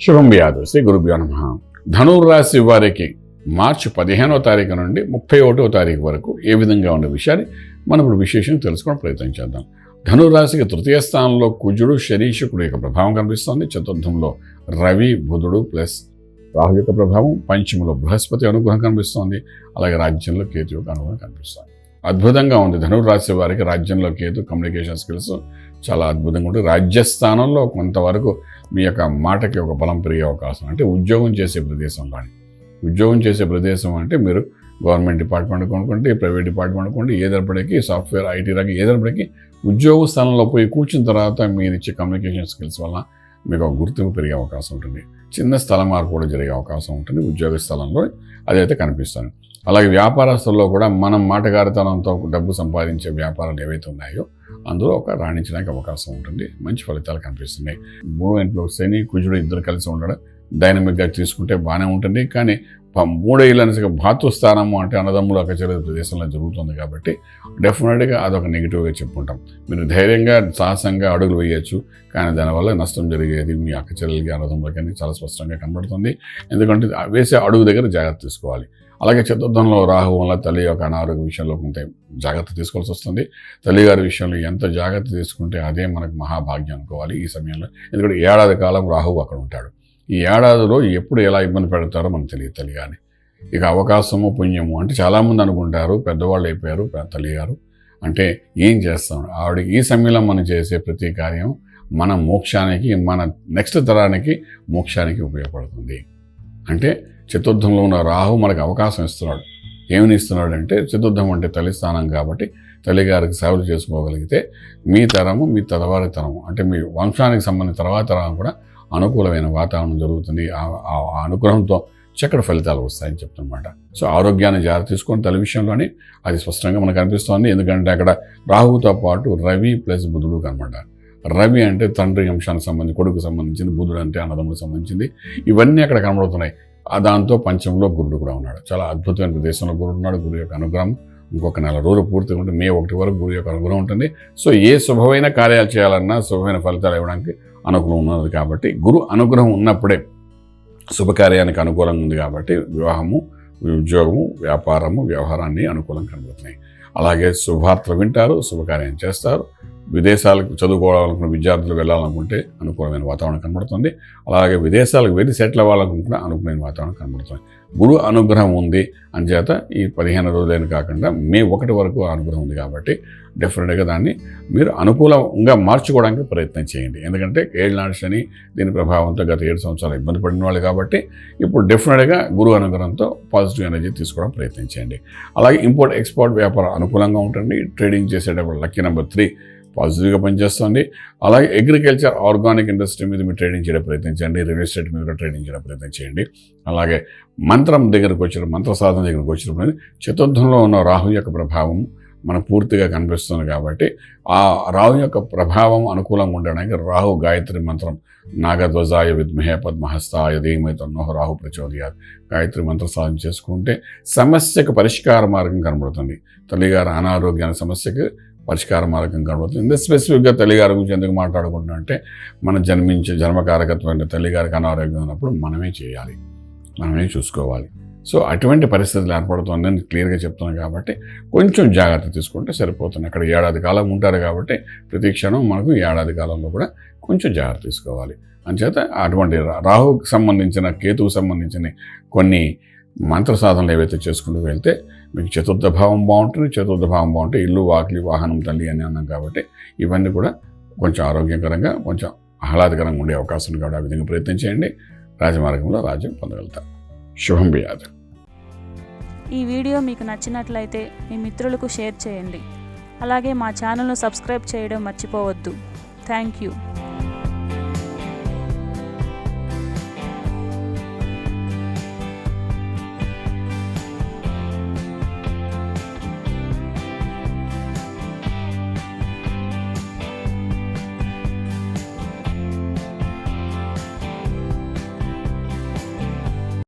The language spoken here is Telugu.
శుభం వ్యాధు శ్రీ గురుభ్యో నమః. ధనుర్రాశి వారికి మార్చి 15వ తారీఖు నుండి 31వ తారీఖు వరకు ఏ విధంగా ఉండే విషయాన్ని మనం ఇప్పుడు విశేషంగా తెలుసుకోవడం ప్రయత్నం చేద్దాం. ధనుర్రాశికి తృతీయ స్థానంలో కుజుడు శనీశుకుడు యొక్క ప్రభావం కనిపిస్తుంది. చతుర్థంలో రవి బుధుడు ప్లస్ రాహు యొక్క ప్రభావం, పంచములో బృహస్పతి అనుగ్రహం కనిపిస్తోంది. అలాగే రాజ్యంలో కేతు యొక్క అనుగ్రహం కనిపిస్తుంది. అద్భుతంగా ఉంది. ధనుర్రాశి వారికి రాజ్యంలో కేతు కమ్యూనికేషన్ స్కిల్స్ చాలా అద్భుతంగా ఉంటుంది. రాజ్యస్థానంలో కొంతవరకు మీ యొక్క మాటకి ఒక బలం పెరిగే అవకాశం, అంటే ఉద్యోగం చేసే ప్రదేశం కానీ, ఉద్యోగం చేసే ప్రదేశం అంటే మీరు గవర్నమెంట్ డిపార్ట్మెంట్ కొనుక్కుంటే, ప్రైవేట్ డిపార్ట్మెంట్ కొనుక్కుంటే, ఏదైనప్పటికీ సాఫ్ట్వేర్ ఐటీ రంగం ఏదైనప్పటికీ ఉద్యోగ స్థానంలో పోయి కూర్చున్న తర్వాత మీరు ఇచ్చే కమ్యూనికేషన్ స్కిల్స్ వల్ల మీకు ఒక గుర్తింపు పెరిగే అవకాశం ఉంటుంది. చిన్న స్థల మార్పు కూడా జరిగే అవకాశం ఉంటుంది ఉద్యోగ స్థలంలో, అదైతే కనిపిస్తుంది. అలాగే వ్యాపారస్తుల్లో కూడా మనం మాటగారితనంతో డబ్బు సంపాదించే వ్యాపారాలు ఏవైతే ఉన్నాయో అందులో ఒక రాణించడానికి అవకాశం ఉంటుంది. మంచి ఫలితాలు కనిపిస్తున్నాయి. 3వ ఇంట్లో శని కుజుడు ఇద్దరు కలిసి ఉండడం డైనమిక్గా తీసుకుంటే బాగానే ఉంటుంది. కానీ 3వ ఇల్లు అనేసి భాతృస్థానము అంటే అన్నదమ్ములు అక్కచెల్లెల ప్రదేశంలో జరుగుతుంది కాబట్టి డెఫినెట్గా అదొక నెగిటివ్గా చెప్పుకుంటాం. మీరు ధైర్యంగా సాహసంగా అడుగులు వేయచ్చు, కానీ దానివల్ల నష్టం జరిగేది మీ అక్కచెల్లెలకి అన్నదమ్ములకి అని చాలా స్పష్టంగా కనబడుతుంది. ఎందుకంటే వేసే అడుగు దగ్గర జాగ్రత్త తీసుకోవాలి. అలాగే చతుర్థంలో రాహు వల్ల తల్లి యొక్క అనారోగ్య విషయంలో కొంత జాగ్రత్త తీసుకోవాల్సి వస్తుంది. తల్లిగారి విషయంలో ఎంత జాగ్రత్త తీసుకుంటే అదే మనకు మహాభాగ్యం అనుకోవాలి ఈ సమయంలో. ఎందుకంటే ఏడాది కాలం రాహువు అక్కడ ఉంటాడు. ఈ ఏడాదిలో ఎప్పుడు ఎలా ఇబ్బంది పెడతారో మనకు తెలియదు తల్లిగారిని. ఇక అవకాశము పుణ్యము అంటే చాలామంది అనుకుంటారు పెద్దవాళ్ళు అయిపోయారు తల్లిగారు అంటే ఏం చేస్తాం. ఆవిడ ఈ సమయంలో మనం చేసే ప్రతి కార్యం మన మోక్షానికి, మన నెక్స్ట్ తరానికి మోక్షానికి ఉపయోగపడుతుంది. అంటే చతుర్థంలో ఉన్న రాహు మనకు అవకాశం ఇస్తున్నాడు. ఏమని ఇస్తున్నాడు అంటే, చతుర్థం అంటే తల్లి స్థానం కాబట్టి తల్లిగారికి సేవలు చేసుకోగలిగితే మీ తరము, మీ తలవారి తరము అంటే మీ వంశానికి సంబంధించిన తర్వాత తరం కూడా అనుకూలమైన వాతావరణం జరుగుతుంది. ఆ అనుగ్రహంతో చక్కటి ఫలితాలు వస్తాయని చెప్తున్నమాట. సో ఆరోగ్యాన్ని జాగ్రత్త తీసుకొని తల్లి విషయంలోనే అది స్పష్టంగా మనకు కనిపిస్తోంది. ఎందుకంటే అక్కడ రాహుతో పాటు రవి ప్లస్ బుధుడు కనమాట. రవి అంటే తండ్రి అంశానికి సంబంధించి, కొడుకు సంబంధించింది, బుధుడు అంటే అన్నదమ్ములకు సంబంధించింది. ఇవన్నీ అక్కడ కనబడుతున్నాయి. దాంతో పంచంలో గురుడు కూడా ఉన్నాడు. చాలా అద్భుతమైన ప్రదేశంలో గురుడు ఉన్నాడు. గురు యొక్క అనుగ్రహం ఇంకొక 4 రోజులు పూర్తిగా ఉంటుంది. మే 1 వరకు గురు యొక్క అనుగ్రహం ఉంటుంది. సో ఏ శుభమైన కార్యాలు చేయాలన్నా, శుభమైన ఫలితాలు ఇవ్వడానికి అనుకూలం ఉన్నది కాబట్టి, గురు అనుగ్రహం ఉన్నప్పుడే శుభకార్యానికి అనుకూలంగా ఉంది కాబట్టి వివాహము, ఉద్యోగము, వ్యాపారము, వ్యవహారాన్ని అనుకూలంగా కనబడుతున్నాయి. అలాగే శుభార్తలు వింటారు, శుభకార్యం చేస్తారు. విదేశాలకు చదువుకోవాలనుకున్న విద్యార్థులు వెళ్ళాలనుకుంటే అనుకూలమైన వాతావరణం కనబడుతుంది. అలాగే విదేశాలకు వెళ్ళి సెటిల్ అవ్వాలనుకుంటే అనుకూలమైన వాతావరణం కనబడుతుంది. గురు అనుగ్రహం ఉంది అంచేత ఈ 15 రోజులైన కాకుండా మే 1 వరకు అనుగ్రహం ఉంది కాబట్టి డెఫినెట్గా దాన్ని మీరు అనుకూలంగా మార్చుకోవడానికి ప్రయత్నం చేయండి. ఎందుకంటే ఏళ్ళనాడు శని దీని ప్రభావంతో గత 7 సంవత్సరాలు ఇబ్బంది పడిన వాళ్ళు కాబట్టి ఇప్పుడు డెఫినెట్గా గురు అనుగ్రహంతో పాజిటివ్ ఎనర్జీ తీసుకోవడం ప్రయత్నం చేయండి. అలాగే ఇంపోర్ట్ ఎక్స్పోర్ట్ వ్యాపారం అనుకూలంగా ఉంటుంది. ట్రేడింగ్ చేసేటప్పుడు లక్కీ నెంబర్ 3 పాజిటివ్గా పనిచేస్తుంది. అలాగే అగ్రికల్చర్, ఆర్గానిక్ ఇండస్ట్రీ మీద మీరు ట్రేడింగ్ చేయడం ప్రయత్నం చేయండి. రియల్ ఎస్టేట్ మీద కూడా ట్రేడింగ్ చేయడం ప్రయత్నం చేయండి. అలాగే మంత్రం దగ్గరకు వచ్చిన మంత్ర సాధన దగ్గరకు వచ్చినప్పుడు చతుర్థంలో ఉన్న రాహు యొక్క ప్రభావం మనకు పూర్తిగా కనిపిస్తుంది కాబట్టి ఆ రాహు యొక్క ప్రభావం అనుకూలంగా ఉండడానికి రాహు గాయత్రి మంత్రం నాగధ్వజాయ విద్మహే పద్మహస్తాయ ధీమహి తన్నో రాహు ప్రచోదయాత్ గాయత్రి మంత్ర సాధన చేసుకుంటే సమస్యకు పరిష్కార మార్గం కనబడుతుంది. తల్లిగారి అనారోగ్యానికి సమస్యకు పరిష్కార మార్గం కనబడుతుంది. ఇంత స్పెసిఫిక్గా తల్లిగారి గురించి ఎందుకు మాట్లాడుకుంటున్నా అంటే, మన జన్మకారకత్వమైన తల్లిగారికి అనారోగ్యం ఉన్నప్పుడు మనమే చేయాలి, మనమే చూసుకోవాలి. సో అటువంటి పరిస్థితులు ఏర్పడుతుందని క్లియర్గా చెప్తున్నాను కాబట్టి కొంచెం జాగ్రత్త తీసుకుంటే సరిపోతుంది. అక్కడ ఏడాది కాలం ఉంటారు కాబట్టి ప్రతి క్షణం మనకు ఏడాది కాలంలో కూడా కొంచెం జాగ్రత్త తీసుకోవాలి. అంచేత అటువంటి రాహుకి సంబంధించిన, కేతువుకు సంబంధించిన కొన్ని మంత్ర సాధనలు ఏవైతే చేసుకుంటూ వెళ్తే మీకు చతుర్థ భావం బాగుంటుంది. చతుర్థ భావం బాగుంటే ఇల్లు, వాకిలి, వాహనం, తల్లి అని అన్నాం కాబట్టి ఇవన్నీ కూడా కొంచెం ఆరోగ్యకరంగా, కొంచెం ఆహ్లాదకరంగా ఉండే అవకాశం ఉంది కాబట్టి ఆ విధంగా ప్రయత్నం చేయండి. రాజమార్గంలో రాజ్యం పొందగలుగుతారు. శుభం బియాదు. ఈ వీడియో మీకు నచ్చినట్లయితే మీ మిత్రులకు షేర్ చేయండి. అలాగే మా ఛానల్ను సబ్స్క్రైబ్ చేయడం మర్చిపోవద్దు. Thank you.